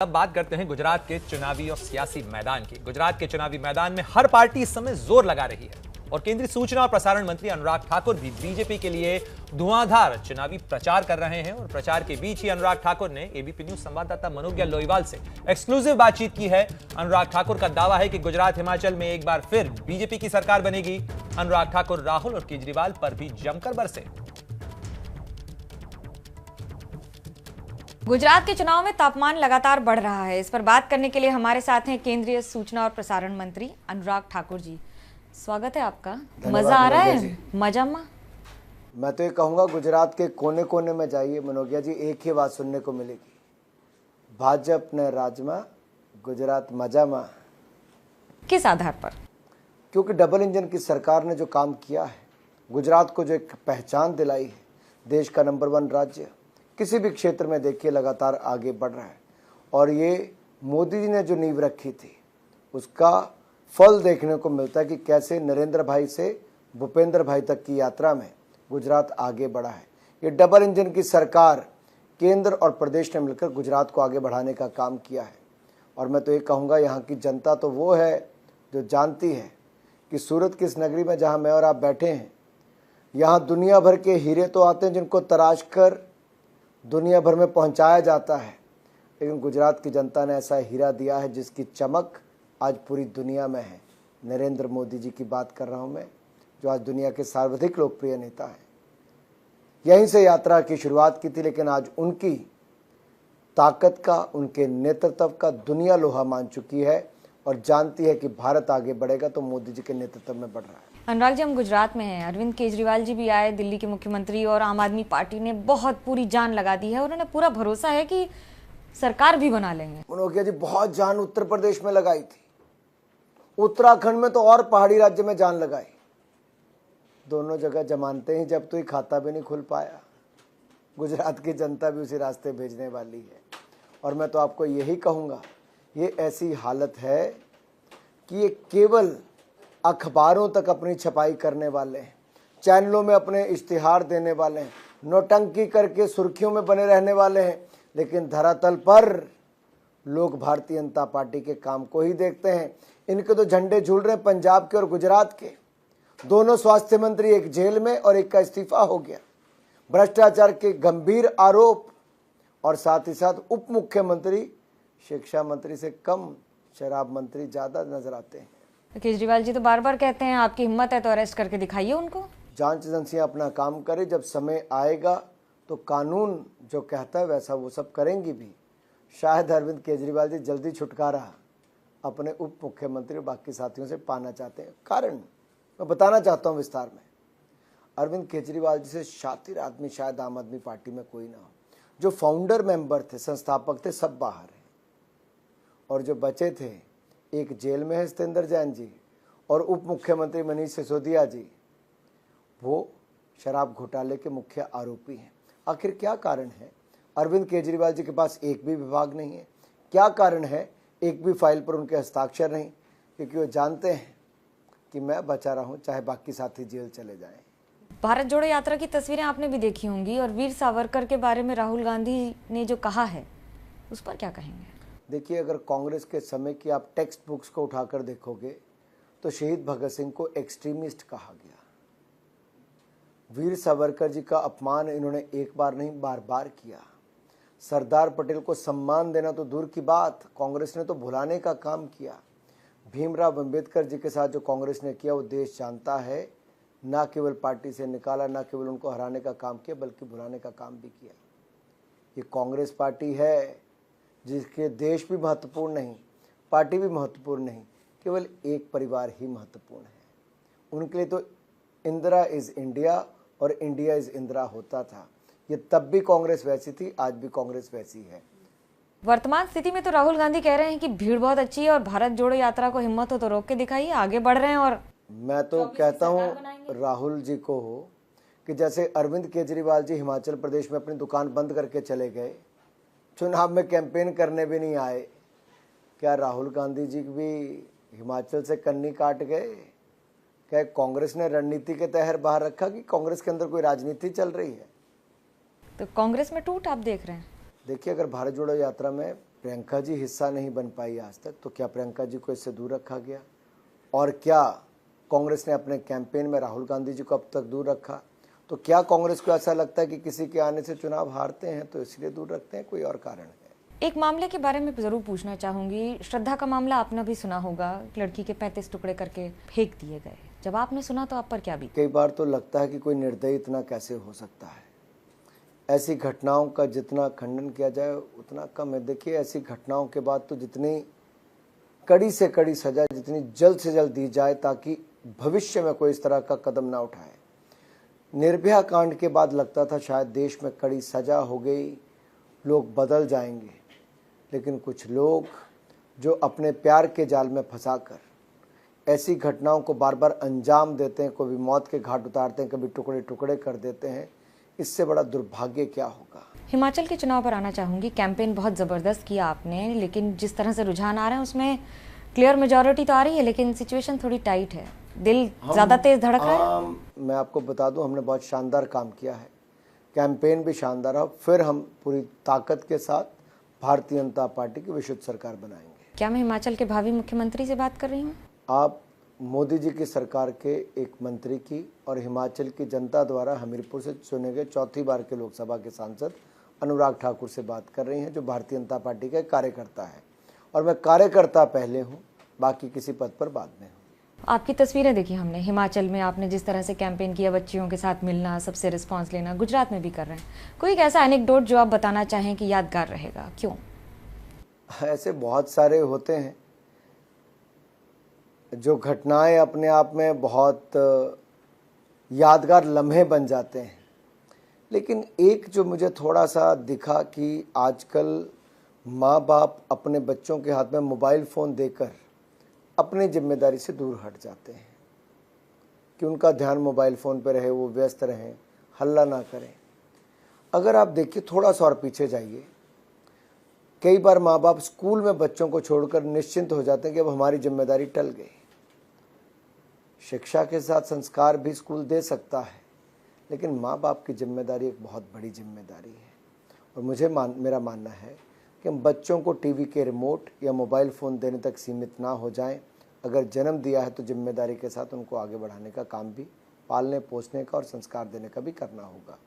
अब बात करते हैं गुजरात के चुनावी और सियासी मैदान की। गुजरात के चुनावी मैदान में हर पार्टी इस समय जोर लगा रही है और केंद्रीय सूचना और प्रसारण मंत्री अनुराग ठाकुर भी बीजेपी के लिए धुआंधार चुनावी प्रचार कर रहे हैं। और प्रचार के बीच ही अनुराग ठाकुर ने एबीपी न्यूज संवाददाता मनोज्ञा लोईवाल से एक्सक्लूसिव बातचीत की है। अनुराग ठाकुर का दावा है कि गुजरात हिमाचल में एक बार फिर बीजेपी की सरकार बनेगी। अनुराग ठाकुर राहुल और केजरीवाल पर भी जमकर बरसे। गुजरात के चुनाव में तापमान लगातार बढ़ रहा है। इस पर बात करने के लिए हमारे साथ हैं केंद्रीय सूचना और प्रसारण मंत्री अनुराग ठाकुर जी। स्वागत है आपका। मजा आ रहा है? मजामा? मैं तो ये कहूँगा गुजरात के कोने कोने में जाइए मनोज्ञा जी, एक ही बात सुनने को मिलेगी, भाजप ने राजमा, गुजरात मजामा। किस आधार पर? क्योंकि डबल इंजन की सरकार ने जो काम किया है, गुजरात को जो एक पहचान दिलाई है, देश का नंबर 1 राज्य किसी भी क्षेत्र में देखिए लगातार आगे बढ़ रहा है। और ये मोदी जी ने जो नींव रखी थी उसका फल देखने को मिलता है कि कैसे नरेंद्र भाई से भूपेंद्र भाई तक की यात्रा में गुजरात आगे बढ़ा है। ये डबल इंजन की सरकार केंद्र और प्रदेश ने मिलकर गुजरात को आगे बढ़ाने का काम किया है। और मैं तो ये कहूँगा यहाँ की जनता तो वो है जो जानती है कि सूरत की इस नगरी में जहाँ मैं और आप बैठे हैं, यहाँ दुनिया भर के हीरे तो आते हैं जिनको तराश कर दुनिया भर में पहुंचाया जाता है, लेकिन गुजरात की जनता ने ऐसा हीरा दिया है जिसकी चमक आज पूरी दुनिया में है। नरेंद्र मोदी जी की बात कर रहा हूं मैं, जो आज दुनिया के सर्वाधिक लोकप्रिय नेता हैं। यहीं से यात्रा की शुरुआत की थी, लेकिन आज उनकी ताकत का, उनके नेतृत्व का दुनिया लोहा मान चुकी है और जानती है कि भारत आगे बढ़ेगा तो मोदी जी के नेतृत्व में बढ़ रहा है। अनुराग जी, हम गुजरात में हैं। अरविंद केजरीवाल जी भी आए, दिल्ली के मुख्यमंत्री, और आम आदमी पार्टी ने बहुत पूरी जान लगा दी है। उन्होंने पूरा भरोसा है कि सरकार भी बना लेंगे। मनोज्ञा जी, बहुत जान उत्तर प्रदेश में लगाई थी, उत्तराखंड में तो और पहाड़ी राज्य में जान लगाई। दोनों जगह जमानते ही जब तो ही खाता भी नहीं खुल पाया। गुजरात की जनता भी उसी रास्ते भेजने वाली है। और मैं तो आपको यही कहूँगा, ये ऐसी हालत है कि ये केवल अखबारों तक अपनी छपाई करने वाले हैं, चैनलों में अपने इश्तिहार देने वाले हैं, नौटंकी करके सुर्खियों में बने रहने वाले हैं, लेकिन धरातल पर लोग भारतीय जनता पार्टी के काम को ही देखते हैं। इनके तो झंडे झूल रहे हैं पंजाब के और गुजरात के। दोनों स्वास्थ्य मंत्री एक जेल में और एक का इस्तीफा हो गया। भ्रष्टाचार के गंभीर आरोप और साथ ही साथ उप मुख्यमंत्री शिक्षा मंत्री से कम शराब मंत्री ज्यादा नजर आते हैं। केजरीवाल जी तो बार बार कहते हैं आपकी हिम्मत है तो अरेस्ट करके दिखाइए उनको। जांच एजेंसियां अपना काम करे, जब समय आएगा तो कानून जो कहता है वैसा वो सब करेंगी भी। शायद अरविंद केजरीवाल जी जल्दी छुटकारा अपने उप मुख्यमंत्री और बाकी साथियों से पाना चाहते हैं। कारण मैं बताना चाहता हूं विस्तार में। अरविंद केजरीवाल जी से शातिर आदमी शायद आम आदमी पार्टी में कोई ना हो। जो फाउंडर मेंबर थे, संस्थापक थे, सब बाहर हैं और जो बचे थे, एक जेल में है सत्येंद्र जैन जी और उप मुख्यमंत्री मनीष सिसोदिया जी, वो शराब घोटाले के मुख्य आरोपी हैं। आखिर क्या कारण है? अरविंद केजरीवाल जी के पास एक भी विभाग नहीं है। क्या कारण है? एक भी फाइल पर उनके हस्ताक्षर नहीं, क्योंकि वो जानते हैं कि मैं बचा रहा हूं चाहे बाकी साथी जेल चले जाएं। भारत जोड़ो यात्रा की तस्वीरें आपने भी देखी होंगी और वीर सावरकर के बारे में राहुल गांधी ने जो कहा है उस पर क्या कहेंगे? देखिए, अगर कांग्रेस के समय की आप टेक्स्ट बुक्स को उठाकर देखोगे तो शहीद भगत सिंह को एक्सट्रीमिस्ट कहा गया। वीर सावरकर जी का अपमान इन्होंने एक बार नहीं बार बार किया। सरदार पटेल को सम्मान देना तो दूर की बात, कांग्रेस ने तो भुलाने का काम किया। भीमराव अंबेडकर जी के साथ जो कांग्रेस ने किया वो देश जानता है। ना केवल पार्टी से निकाला, ना केवल उनको हराने का काम किया, बल्कि भुलाने का काम भी किया। ये कांग्रेस पार्टी है जिसके देश भी महत्वपूर्ण नहीं, पार्टी भी महत्वपूर्ण नहीं, केवल एक परिवार ही महत्वपूर्ण है। उनके लिए तो इंदिरा इज इंडिया और इंडिया इज इंदिरा होता था। ये तब भी कांग्रेस वैसी थी, आज भी कांग्रेस वैसी है। वर्तमान स्थिति में तो राहुल गांधी कह रहे हैं कि भीड़ बहुत अच्छी है और भारत जोड़ो यात्रा को हिम्मत हो तो रोक के दिखाइए, आगे बढ़ रहे हैं। और मैं तो कहता हूँ राहुल जी को कि जैसे अरविंद केजरीवाल जी हिमाचल प्रदेश में अपनी दुकान बंद करके चले गए, चुनाव में कैंपेन करने भी नहीं आए, क्या राहुल गांधी जी भी हिमाचल से कन्नी काट गए? क्या कांग्रेस ने रणनीति के तहत बाहर रखा कि कांग्रेस के अंदर कोई राजनीति चल रही है? तो कांग्रेस में टूट आप देख रहे हैं? देखिए, अगर भारत जोड़ो यात्रा में प्रियंका जी हिस्सा नहीं बन पाई आज तक, तो क्या प्रियंका जी को इससे दूर रखा गया? और क्या कांग्रेस ने अपने कैंपेन में राहुल गांधी जी को अब तक दूर रखा? तो क्या कांग्रेस को ऐसा लगता है कि किसी के आने से चुनाव हारते हैं तो इसलिए दूर रखते हैं? कोई और कारण है? एक मामले के बारे में जरूर पूछना चाहूंगी। श्रद्धा का मामला आपने भी सुना होगा, लड़की के 35 टुकड़े करके फेंक दिए गए। जब आपने सुना तो आप पर क्या बीती? कई बार तो लगता है कि कोई निर्दयी इतना कैसे हो सकता है। ऐसी घटनाओं का जितना खंडन किया जाए उतना कम है। देखिए, ऐसी घटनाओं के बाद तो जितनी कड़ी से कड़ी सजा जितनी जल्द से जल्द दी जाए ताकि भविष्य में कोई इस तरह का कदम ना उठाए। निर्भया कांड के बाद लगता था शायद देश में कड़ी सजा हो गई, लोग बदल जाएंगे, लेकिन कुछ लोग जो अपने प्यार के जाल में फंसाकर ऐसी घटनाओं को बार बार अंजाम देते हैं, कभी मौत के घाट उतारते हैं, कभी टुकड़े टुकड़े कर देते हैं, इससे बड़ा दुर्भाग्य क्या होगा। हिमाचल के चुनाव पर आना चाहूंगी। कैंपेन बहुत जबरदस्त किया आपने, लेकिन जिस तरह से रुझान आ रहे हैं उसमें क्लियर मेजॉरिटी तो आ रही है, लेकिन सिचुएशन थोड़ी टाइट है। दिल ज्यादा तेज धड़क रहा है। मैं आपको बता दूं, हमने बहुत शानदार काम किया है, कैंपेन भी शानदार है। फिर हम पूरी ताकत के साथ भारतीय जनता पार्टी की विशुद्ध सरकार बनाएंगे। क्या मैं हिमाचल के भावी मुख्यमंत्री से बात कर रही हूँ? आप मोदी जी की सरकार के एक मंत्री की और हिमाचल की जनता द्वारा हमीरपुर से चुने गए चौथी बार के लोकसभा के सांसद अनुराग ठाकुर से बात कर रही हैं, जो भारतीय जनता पार्टी का कार्यकर्ता है। और मैं कार्यकर्ता पहले हूँ, बाकी किसी पद पर बाद में हूँ। आपकी तस्वीरें देखी हमने हिमाचल में, आपने जिस तरह से कैंपेन किया, बच्चियों के साथ मिलना, सबसे रिस्पांस लेना, गुजरात में भी कर रहे हैं। कोई एक ऐसा एनेक्डोट जो आप बताना चाहें कि यादगार रहेगा? क्यों? ऐसे बहुत सारे होते हैं जो घटनाएं अपने आप में बहुत यादगार लम्हे बन जाते हैं, लेकिन एक जो मुझे थोड़ा सा दिखा कि आजकल माँ बाप अपने बच्चों के हाथ में मोबाइल फ़ोन देकर अपनी जिम्मेदारी से दूर हट जाते हैं कि उनका ध्यान मोबाइल फ़ोन पर रहे, वो व्यस्त रहें, हल्ला ना करें। अगर आप देखिए, थोड़ा सा और पीछे जाइए, कई बार माँ बाप स्कूल में बच्चों को छोड़कर निश्चिंत हो जाते हैं कि अब हमारी जिम्मेदारी टल गई। शिक्षा के साथ संस्कार भी स्कूल दे सकता है, लेकिन माँ बाप की जिम्मेदारी एक बहुत बड़ी जिम्मेदारी है। और मेरा मानना है कि हम बच्चों को टीवी के रिमोट या मोबाइल फ़ोन देने तक सीमित ना हो जाएं। अगर जन्म दिया है तो जिम्मेदारी के साथ उनको आगे बढ़ाने का काम भी, पालने पोसने का और संस्कार देने का भी करना होगा।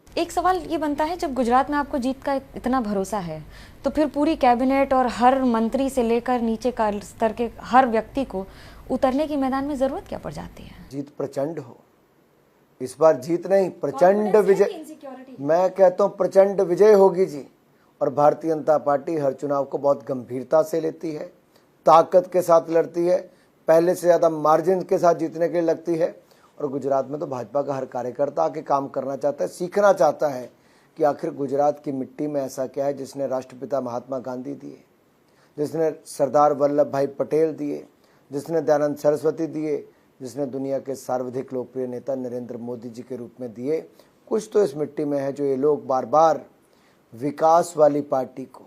एक सवाल ये बनता है, जब गुजरात में आपको जीत का इतना भरोसा है, तो फिर पूरी कैबिनेट और हर मंत्री से लेकर नीचे का स्तर के हर व्यक्ति को उतरने की मैदान में जरूरत क्या पड़ जाती है? जीत प्रचंड हो। इस बार जीत नहीं, प्रचंड विजय। मैं कहता हूँ प्रचंड विजय होगी जी। और भारतीय जनता पार्टी हर चुनाव को बहुत गंभीरता से लेती है, ताकत के साथ लड़ती है, पहले से ज़्यादा मार्जिन के साथ जीतने के लिए लगती है। और गुजरात में तो भाजपा का हर कार्यकर्ता आके काम करना चाहता है, सीखना चाहता है कि आखिर गुजरात की मिट्टी में ऐसा क्या है जिसने राष्ट्रपिता महात्मा गांधी दिए, जिसने सरदार वल्लभ भाई पटेल दिए, जिसने दयानंद सरस्वती दिए, जिसने दुनिया के सर्वाधिक लोकप्रिय नेता नरेंद्र मोदी जी के रूप में दिए। कुछ तो इस मिट्टी में है जो ये लोग बार बार विकास वाली पार्टी को,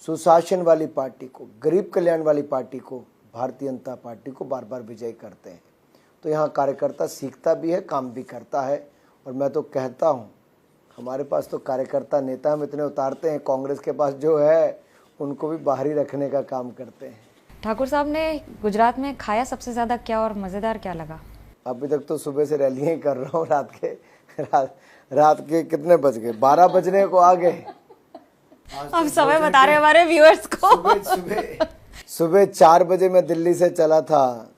सुशासन वाली पार्टी को, गरीब कल्याण वाली पार्टी को, भारतीय जनता पार्टी को बार बार विजय करते हैं। तो यहाँ कार्यकर्ता सीखता भी है, काम भी करता है। और मैं तो कहता हूँ, हमारे पास तो कार्यकर्ता नेता हम इतने उतारते हैं, कांग्रेस के पास जो है उनको भी बाहरी रखने का काम करते हैं। ठाकुर साहब ने गुजरात में खाया सबसे ज्यादा क्या और मजेदार क्या लगा? अभी तक तो सुबह से रैलियां ही कर रहा हूँ। रात के कितने बज गए? 12 बजने को आ गए। अब समय बता रहे हमारे व्यूअर्स को। सुबह 4 बजे मैं दिल्ली से चला था,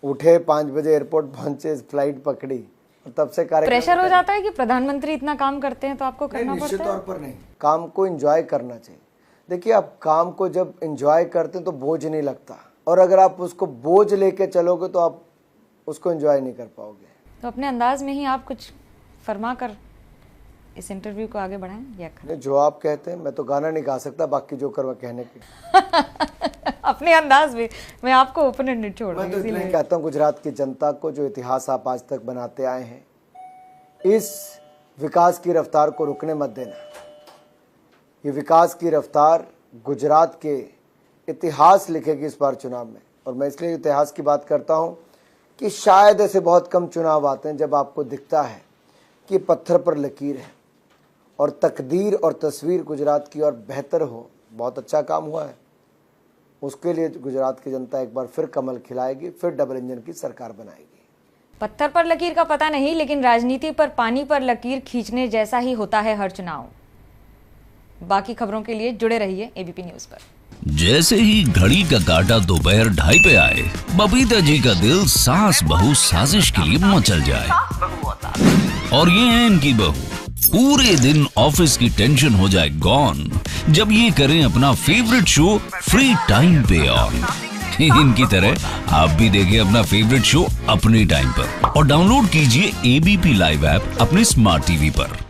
उठे 5 बजे एयरपोर्ट पहुंचे, फ्लाइट पकड़ी, और तब से प्रेशर हो जाता है कि प्रधानमंत्री इतना काम करते हैं तो आपको करना पड़ता है? निश्चित तौर पर नहीं, काम को एंजॉय करना चाहिए। देखिए, आप काम को जब एंजॉय करते हैं तो बोझ नहीं लगता, और अगर आप उसको बोझ लेके चलोगे तो आप उसको एंजॉय नहीं कर पाओगे। तो अपने अंदाज में ही आप कुछ फरमा कर इस इंटरव्यू को आगे बढ़ाएं या करें? जो आप कहते हैं, मैं तो गाना नहीं गा सकता, बाकी जो करवा कहने के अपने अंदाज में मैं आपको ओपन नहीं छोड़ मैं तो इसलिए कहता हूँ, गुजरात की जनता को जो इतिहास आप आज तक बनाते आए हैं, इस विकास की रफ्तार को रुकने मत देना। ये विकास की रफ्तार गुजरात के इतिहास लिखेगी इस बार चुनाव में। और मैं इसलिए इतिहास की बात करता हूँ कि शायद ऐसे बहुत कम चुनाव आते हैं जब आपको दिखता है कि पत्थर पर लकीर है और तकदीर और तस्वीर गुजरात की और बेहतर हो, बहुत अच्छा काम हुआ है। उसके लिए गुजरात की जनता एक बार फिर कमल खिलाएगी, फिर डबल इंजन की सरकार बनाएगी। पत्थर पर लकीर का पता नहीं, लेकिन राजनीति पर पानी पर लकीर खींचने जैसा ही होता है हर चुनाव। बाकी खबरों के लिए जुड़े रहिए एबीपी न्यूज पर। जैसे ही घड़ी का काटा दोपहर 2:30 पे आए, बबीता जी का दिल सास बहू साजिश के लिए मचल जाए। और ये है इनकी बहू, पूरे दिन ऑफिस की टेंशन हो जाए गॉन जब ये करें अपना फेवरेट शो फ्री टाइम पे ऑन। इनकी तरह आप भी देखें अपना फेवरेट शो अपने टाइम पर और डाउनलोड कीजिए एबीपी लाइव ऐप अपने स्मार्ट टीवी पर।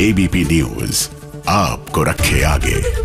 एबीपी न्यूज आपको रखे आगे।